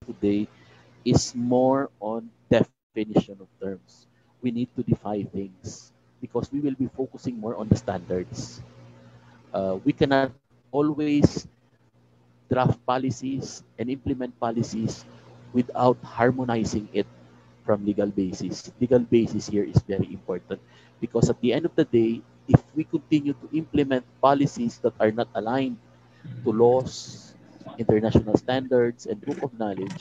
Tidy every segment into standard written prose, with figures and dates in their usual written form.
today is more on definition of terms. We need to define things because we will be focusing more on the standards. We cannot always draft policies and implement policies without harmonizing it from legal basis. Legal basis here is very important because at the end of the day, if we continue to implement policies that are not aligned to laws, international standards, and book of knowledge,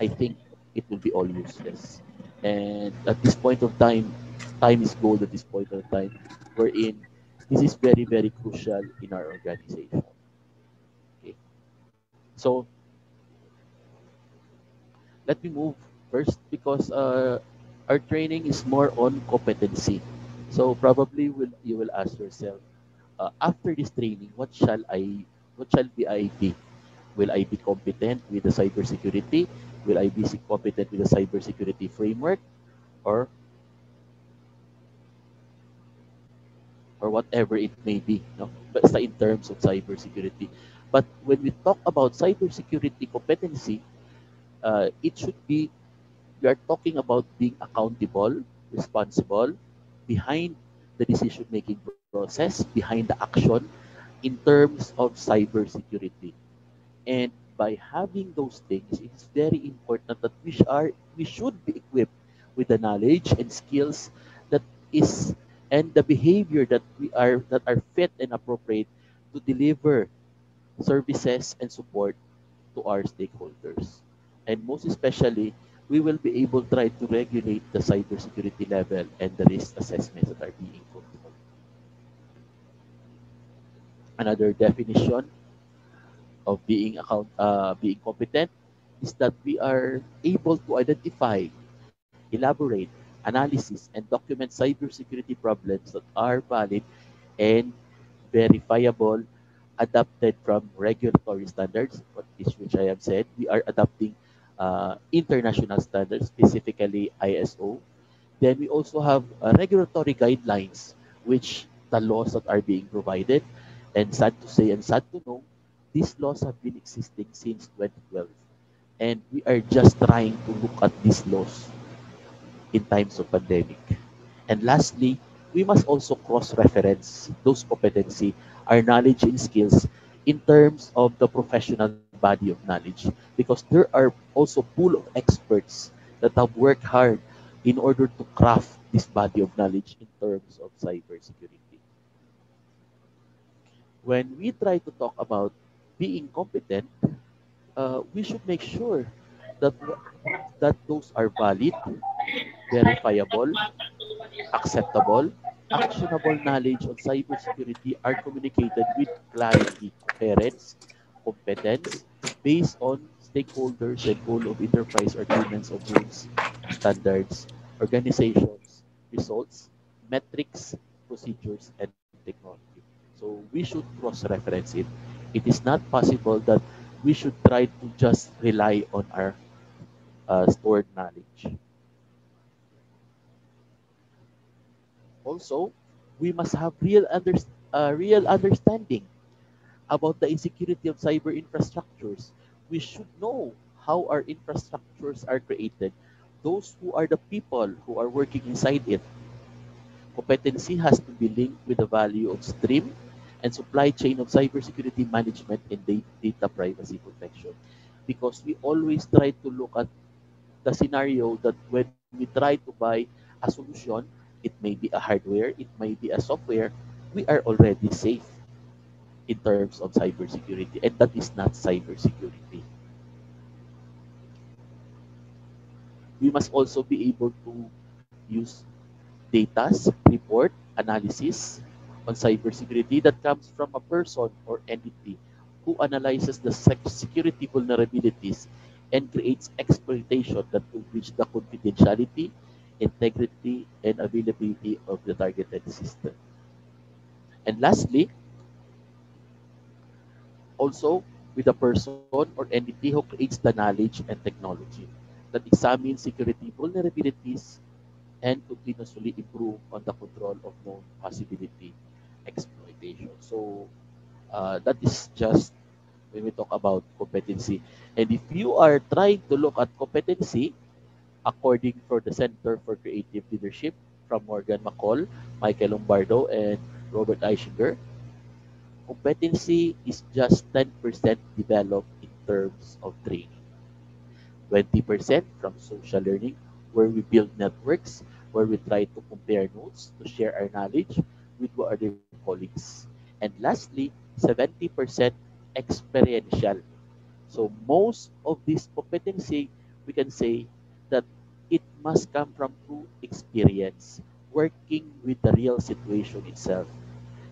I think it will be all useless. And at this point of time, time is gold at this point of time, wherein this is very, very crucial in our organization. Okay. So let me move first because our training is more on competency. So probably you will ask yourself, after this training, what shall be I be? Will I be competent with the cybersecurity? Will I be competent with the cybersecurity framework, or whatever it may be? No, but in terms of cybersecurity. But when we talk about cybersecurity competency, it should be we are talking about being accountable, responsible, behind the decision-making process, behind the action in terms of cybersecurity. And by having those things, it is very important that we should be equipped with the knowledge and skills that is and the behavior that are fit and appropriate to deliver services and support to our stakeholders. And most especially, we will be able to try to regulate the cybersecurity level and the risk assessments that are being controlled. Another definition of being competent is that we are able to identify, elaborate, analysis, and document cybersecurity problems that are valid and verifiable, adapted from regulatory standards, which I have said. We are adopting international standards, specifically ISO. Then we also have regulatory guidelines, which the laws that are being provided. And sad to say and sad to know, these laws have been existing since 2012. And we are just trying to look at these laws in times of pandemic. And lastly, we must also cross-reference those competency, our knowledge and skills in terms of the professional body of knowledge because there are also pool of experts that have worked hard in order to craft this body of knowledge in terms of cybersecurity. When we try to talk about being competent, we should make sure that that those are valid, verifiable, acceptable, actionable knowledge on cybersecurity are communicated with clarity, coherence, competence, based on stakeholders and goal of enterprise agreements of rules, standards, organizations, results, metrics, procedures, and technology. So we should cross-reference it. It is not possible that we should try to just rely on our stored knowledge. Also, we must have real understanding about the insecurity of cyber infrastructures. We should know how our infrastructures are created, those who are the people who are working inside it. Competency has to be linked with the value of stream and supply chain of cybersecurity management and data privacy protection. Because we always try to look at the scenario that when we try to buy a solution, it may be a hardware, it may be a software, we are already safe in terms of cybersecurity, and that is not cybersecurity. We must also be able to use data, report, analysis on cybersecurity that comes from a person or entity who analyzes the security vulnerabilities and creates exploitation that will breach the confidentiality, integrity, and availability of the targeted system. And lastly, Also, with a person or entity who creates the knowledge and technology that examines security vulnerabilities and continuously improve on the control of known possibility exploitation. So that is just when we talk about competency. And if you are trying to look at competency, according for the Center for Creative Leadership from Morgan McCall, Michael Lombardo, and Robert Eischinger, competency is just 10% developed in terms of training. 20% from social learning, where we build networks, where we try to compare notes, to share our knowledge with other colleagues. And lastly, 70% experiential. So most of this competency, we can say that it must come from true experience, working with the real situation itself.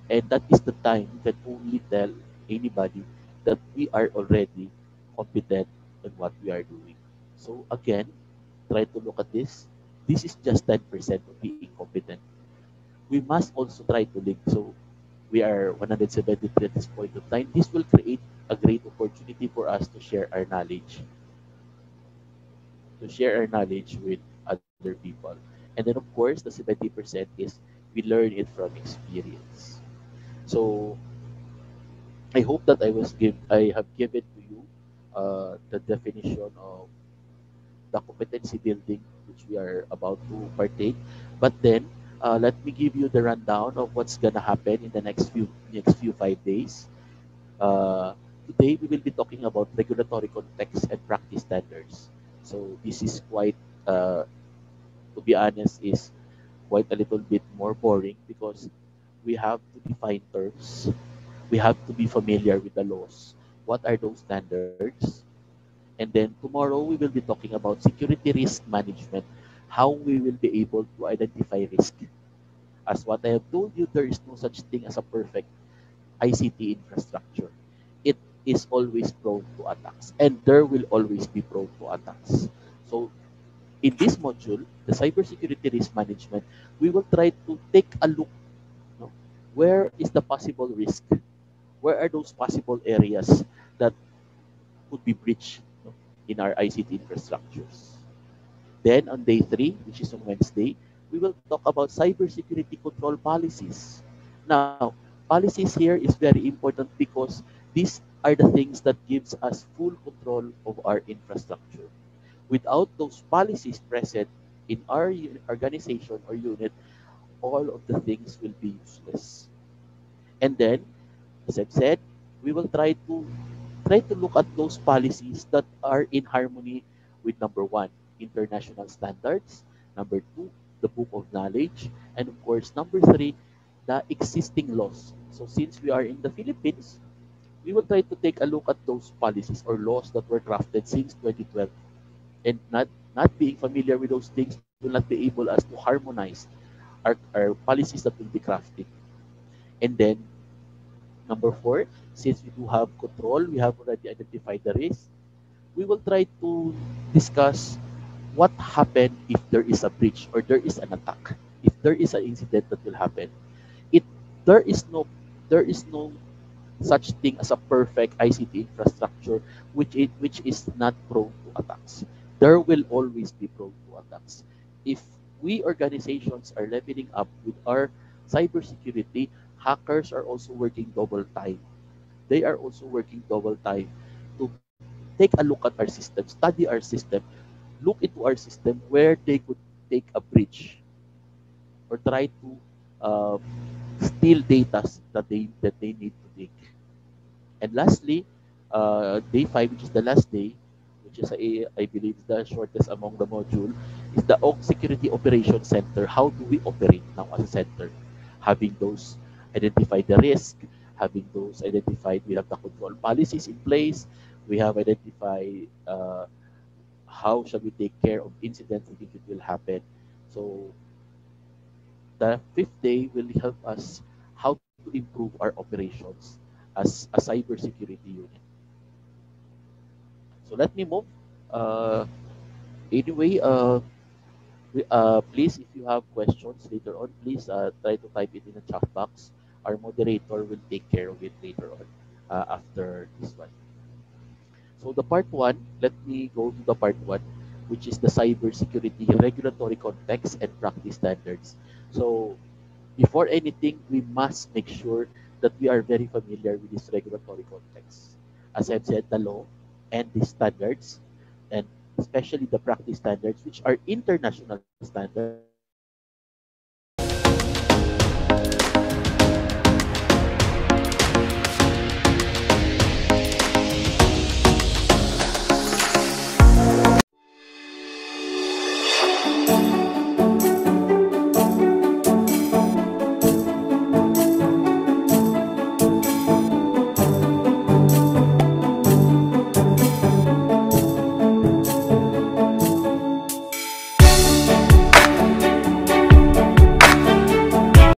And that is the time you can only tell anybody that we are already competent in what we are doing. So again, try to look at this. This is just 10% of being competent. We must also try to link. So we are 173 at this point of time. This will create a great opportunity for us to share our knowledge with other people. And then of course, the 70% is we learn it from experience. So I hope that I have given to you the definition of the competency building which we are about to partake. But then let me give you the rundown of what's gonna happen in the next few 5 days. Uh, Today we will be talking about regulatory context and practice standards. So this is quite, to be honest, is quite a little bit more boring because we have to define terms. We have to be familiar with the laws. What are those standards? And then tomorrow we will be talking about security risk management, how we will be able to identify risk. As what I have told you, there is no such thing as a perfect ICT infrastructure. It is always prone to attacks, and there will always be prone to attacks. So in this module, the cybersecurity risk management, we will try to take a look, no, where is the possible risk? Where are those possible areas that could be breached, no, in our ICT infrastructures? Then on day 3, which is on Wednesday, we will talk about cybersecurity control policies. Now, policies here is very important because these are the things that gives us full control of our infrastructure. Without those policies present in our organization or unit, all of the things will be useless. And then, as I've said, we will try to look at those policies that are in harmony with number one, international standards, number two, the book of knowledge, and of course, number three, the existing laws. So since we are in the Philippines, we will try to take a look at those policies or laws that were crafted since 2012. And not being familiar with those things will not be able us to harmonize our policies that will be crafted. And then number four, since we do have control, we have already identified the risk, we will try to discuss what happened if there is a breach or there is an attack, if there is an incident that will happen. It there is no there is no such thing as a perfect ICT infrastructure which is not prone to attacks. There will always be prone to attacks. If we organizations are leveling up with our cybersecurity, hackers are also working double time. They are also working double time to take a look at our system, study our system, look into our system where they could take a breach or try to uh, steal data that they need to take. And lastly, day 5, which is the last day, which is, I believe, the shortest among the module, is the Security Operations Center. How do we operate now as a center? Having those identified the risk, having those identified, we have the control policies in place, we have identified how shall we take care of incidents if it will happen. So the fifth day will help us how to improve our operations as a cybersecurity unit. So let me move. Uh, anyway, please, if you have questions later on, please try to type it in the chat box. Our moderator will take care of it later on. after this one. So the part one, let me go to the part one, which is the cybersecurity regulatory context and practice standards. So before anything, we must make sure that we are very familiar with this regulatory context. As I've said, the law and the standards, and especially the practice standards, which are international standards,